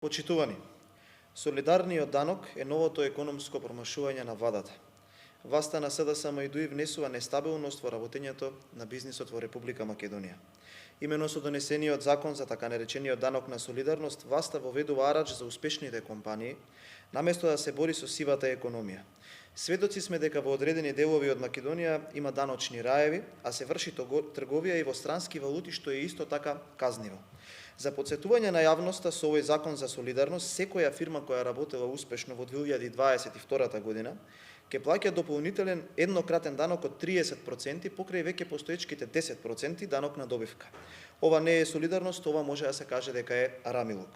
Почитувани, солидарниот данок е новото економско промашување на владата. Власта на СДСМ внесува нестабилност во работењето на бизнисот во Република Македонија. Имено со донесениот закон за така наречениот данок на солидарност, власта воведува арач за успешните компании, наместо да се бори со сивата економија. Сведоци сме дека во одредени делови од Македонија има даночни раеви, а се врши трговија и во странски валути, што е исто така казниво. За потсетување на јавноста, со овој закон за солидарност, секоја фирма која работела успешно во 2022 година ќе плаќа дополнителен еднократен данок од 30% покрај веќе постоечките 10% данок на добивка. Ова не е солидарност, ова може да се каже дека е рамилук.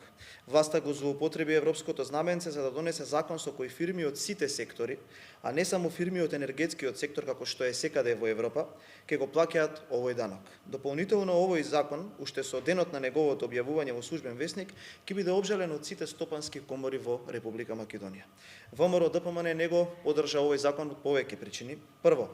Власта го злоупотреби европското знаменце за да донесе закон со кој фирми од сите сектори, а не само фирми од енергетскиот сектор како што е секаде во Европа, ќе го плаќаат овој данок. Дополнително овој закон, уште со денот на неговото објавување во службен весник, ќе биде обжален од сите стопански комори во Република Македонија. ВМРО ДПМН не го поддржа овој закон од повеќе причини. Прво,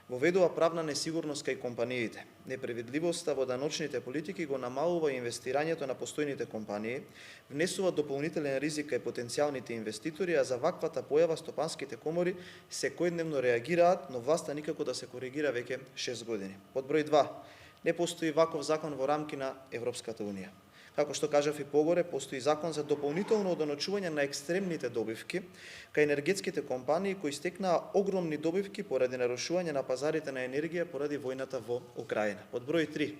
воведува правна несигурност кај компаниите. Непредвидливоста во даночните политики го намалува инвестирањето на постојните компании, внесува дополнителен ризик кај потенцијалните инвеститори, а за ваквата појава стопанските комори секојдневно реагираат, но власта никако да се коригира веќе 6 години. Под број 2, не постои ваков закон во рамки на Европската унија. Како што кажав и погоре, постои закон за дополнително одоночување на екстремните добивки кај енергетските компании кои стекнаа огромни добивки поради нарушување на пазарите на енергија поради војната во Украина. Под број 3,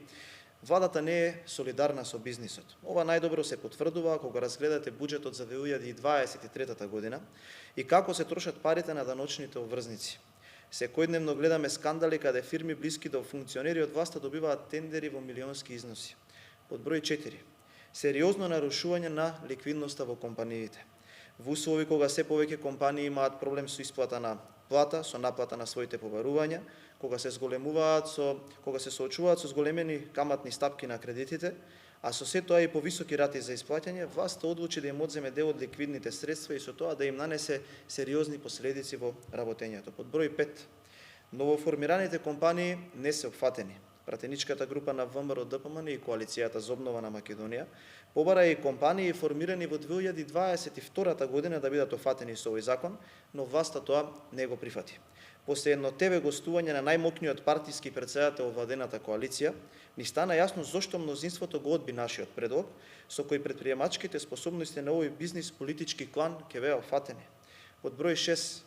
владата не е солидарна со бизнисот. Ова најдобро се потврдува кога разгледате буџетот за 2023 година и како се трошат парите на даночните обврзници. Секојдневно гледаме скандали каде фирми блиски до функционери од власта добиваат тендери во милионски износи. Под број 4, сериозно нарушување на ликвидноста во компаниите. Во услови кога се повеќе компании имаат проблем со исплата на плата, со наплата на своите побарувања, кога се соочуваат со зголемени каматни стапки на кредитите, а со се тоа и повисоки рати за исплаќање, власта одлучи да им одземе дел од ликвидните средства и со тоа да им нанесе сериозни последици во работењето. Под број 5, новоформираните компании не се опфатени. Пратеничката група на ВМРО ДПМН и Коалицијата за обнова на Македонија побара и компании формирани во 2022 година да бидат офатени со овој закон, но власта тоа не го прифати. После едно ТВ гостување на најмокниот партиски претседател во владената коалиција, ни стана јасно зошто мнозинството го одби нашиот предлог, со кој претприемачките способности на овој бизнис политички клан ќе беа офатени. Под број 6,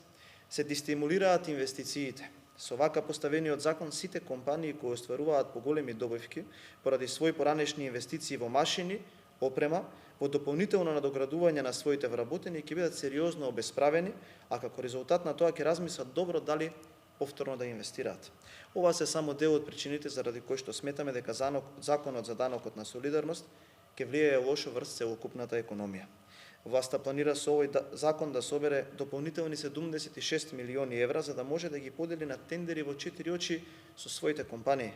се дестимулираат инвестициите. Со вака поставениот закон, сите компании кои остваруваат поголеми добивки поради своји поранешни инвестиции во машини, опрема, во дополнително надоградување на своите вработени ќе бидат сериозно обесправени, а како резултат на тоа ќе размислат добро дали повторно да инвестираат. Ова се само дел од причините заради кои што сметаме дека законот за данокот на солидарност ќе влијае лошо врз целокупната економија. Власта планира со овој закон да собере дополнителни 76 милиони евра за да може да ги подели на тендери во 4 очи со своите компании.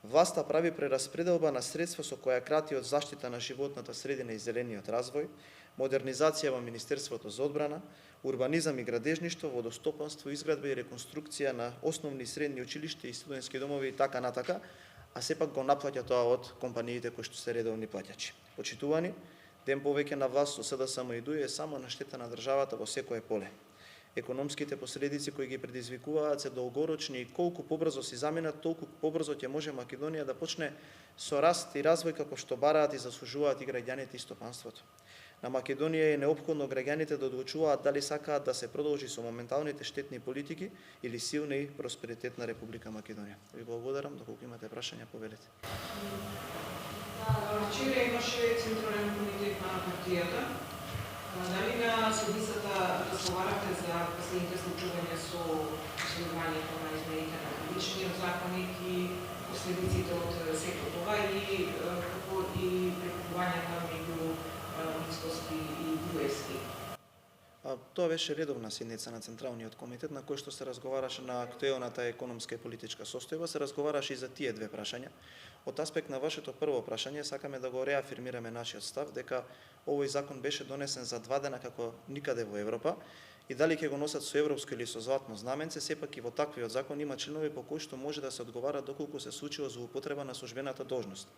Власта прави прераспределба на средства со која крати од заштита на животната средина и зелениот развој, модернизација во Министерството за одбрана, урбанизам и градежништво, водостопанство, изградба и реконструкција на основни и средни училишта и студентски домови и така натака, а сепак го наплаќа тоа од компаниите кои што се редовни плаќачи. Почитувани, ден повеќе на власт со СДСМ е само на штета на државата во секое поле. Економските последици кои ги предизвикуваат се долгорочни и колку побрзо се заминат, толку побрзо ќе може Македонија да почне со раст и развој како што бараат и заслужуваат и граѓаните и стопанството. На Македонија е неопходно граѓаните да одлучуваат дали сакаат да се продолжи со моменталните штетни политики или силна и просперитетна Република Македонија. Ви благодарам, доколку имате прашања, повелете. Вчера имаше Централен комитет на партијата. Дали на седницата разговарате за последните случувања со последувањето на измените на личниот законник и последиците од сето това и како и прекупувањата меѓу Мицкоски и Груевски? Тоа беше редовна седница на Централниот комитет на кој што се разговараше на актуелната економска и политичка состојба, се разговараше и за тие две прашања. Од аспект на вашето прво прашање, сакаме да го реафирмираме нашиот став дека овој закон беше донесен за 2 дена како никаде во Европа и дали ќе го носат со европско или со златно знаменце, сепак и во таквиот закон има членови по кои што може да се одговара доколку се случила злоупотреба на службената должност.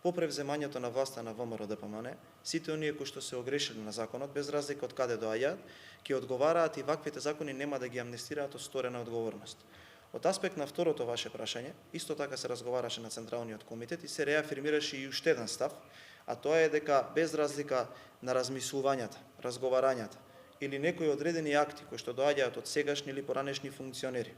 по превземањето на власта на ВМРО-ДПМН, сите оние кои што се огрешили на законот, без разлика од каде доаѓаат, ќе одговараат и ваквите закони нема да ги амнестираат од сторена одговорност. Од аспект на второто ваше прашање, исто така се разговараше на Централниот комитет и се реафирмираше и уште еден став, а тоа е дека без разлика на размислувањата, разговарањата или некои одредени акти кои што доаѓаат од сегашни или поранешни функционери,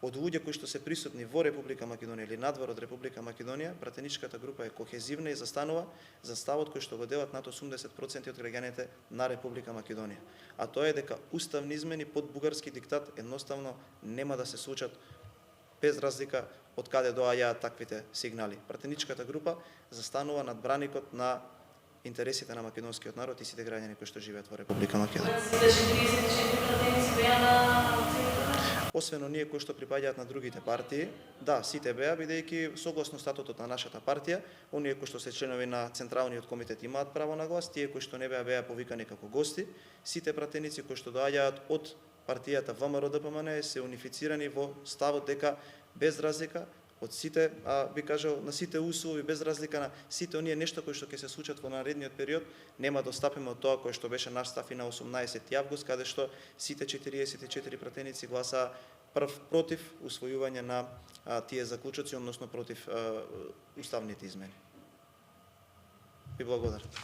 од луѓе кои што се присутни во Република Македонија или надвор од Република Македонија, пратеничката група е кохезивна и застанува за ставот кој што го делат над 80% од граѓаните на Република Македонија. А тоа е дека уставни измени под бугарски диктат едноставно нема да се случат без разлика од каде доаѓаат таквите сигнали. Пратеничката група застанува над браникот на интересите на македонскиот народ и сите граѓани кои што живеат во Република Македонија. Освен оние кои што припаѓаат на другите партии, да, сите беа, бидејќи согласно статутот на нашата партија, оние кои што се членови на Централниот комитет имаат право на глас, тие кои што не беа повикани како гости, сите пратеници кои што доаѓаат од партијата ВМРО-ДПМН се унифицирани во ставот дека без разлика од сите, би кажал, на сите услови, без разлика на сите оние нешта кои што ќе се случат во наредниот период, нема да отстапиме од тоа кој што беше наш став и на 18 август, каде што сите 44 пратеници гласаа против усвојување на тие заклучоци, односно против уставните измени. Ви благодарам.